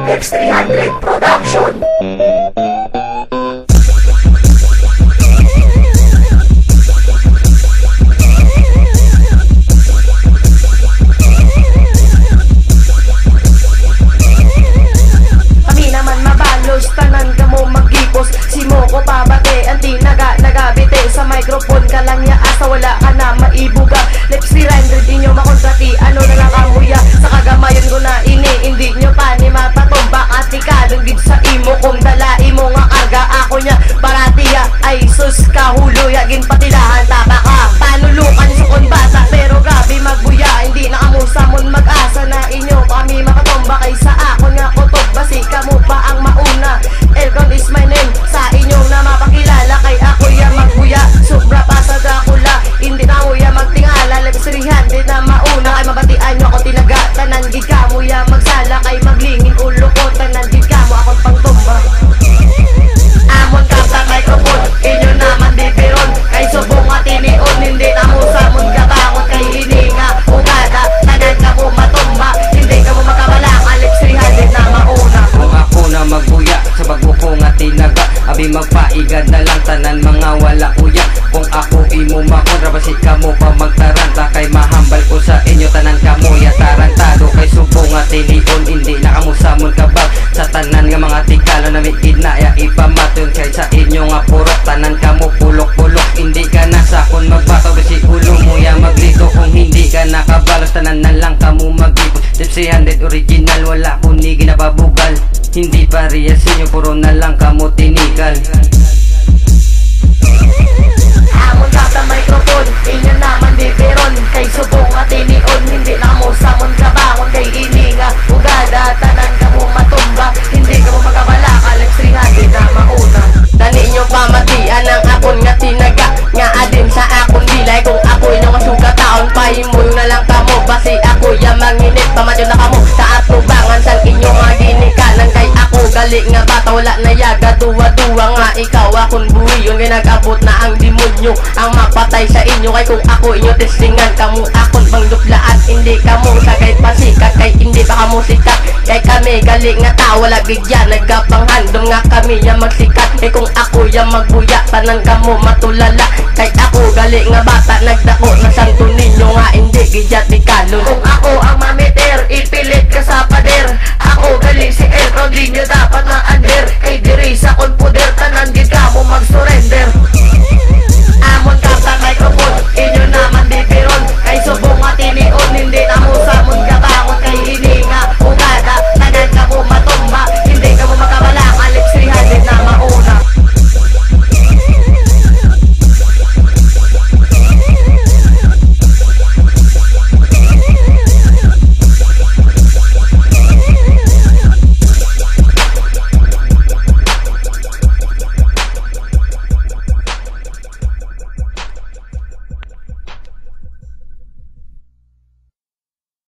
X300 Production. Kami naman mabalos, tanan ka mo magkipos. Si Moko pabate, anti nagabite. Sa microphone ka lang ya, asa wala ka na maibuga. X300 inyo makontrati, ano na lang kamuya. Sa kagamayon ko na hindi nyo pa ni mapatomba. At ikalong gid sa imo, kung dala imo nga karga. Ako nya, baratiya, ay sus kahulo. Yagin patilahan, taba ka panulukan sukon bata, pero grabe magbuya. Hindi na kamusamon mag-asa na inyo kami makatomba. Kaysa ako nga kutob, basi kamo pa ang mauna. Elcon is my name, sa inyong na mapakilala. Kay ako ya magbuya, sobra pa sa Dracula. Hindi na mo ya magtingala, labis 300 na mauna. Kay mabatian nyo ako tinaga, tanan gid ka mo ya magsala. Kay maglingin ulo ko, tanan gid ka mo akong pangtumba. Amon ka sa microphone, inyo naman bibiron. Kay subong at inion, hindi na mo samon ka bangon. Kay hininga, ugada, tanan ka mo matumba. Hindi ka mo makabala, Alex 300 na mauna. Kung ako na magbuya, sa bago ko nga tinaga, abi magpaigad na lang tanan mga wala kuya. Kung ako imo makontra, basi ka mo pa magtaranta. Kay mahambal ko sa inyo, tanan ka mo ya tarantado. Kay subong nga tinipon, hindi na kamo samon ka ba. Sa tanan nga mga tikalo na may kinaya ipamaton. Kay sa inyo nga purok, tanan ka mo pulok-pulok. Hindi ka na sakon magbato, basi ulo mo ya maglito. Kung hindi ka nakabalos, tanan na lang ka mo mag-ipon. X300 original, wala ko ni ginapabugal. Hindi parehas inyo, puro na lang ka mo tinigal. Amon ka sa microphone, inyo naman bibiron. Kay subong at inion, hindi na mo samon ka bangon. Kay ininga, ugada, tanan ka mo matumba. Hindi ka mo magabala, Alex 300 na mauna. Dani nyo pamatian ang akon nga tinaga. Nga adin sa akon dilay, kung ako inyong masuga taon. Pahimuyo na lang kamo, basi ako ya manginit. Pamadyo na kamo sa atubangan, san inyo nga ginikanan. Kay ako gali nga bata, wala na yaga. Duwa-duwa nga ikaw akong buhiyon. Kay nag-abot na ang demonyo ang mapatay sa inyo. Kay kung ako inyo testingan, kamo akon bang duplaan. Hindi kamo sa kay pasikat, kay hindi pa kamo sikat. Kay kami gali nga tao, wala bigyan. Nagkapanghandom nga kami ya magsikat. Kay kung ako ya magbuya, tanan kamo matulala. Kay ako gali nga bata, nagdako na santo ninyo nga hindi gidyat ni kalon. Kung ako ang mamiter, ipilit ka sa pader. Ako gali si Elcon, di nyo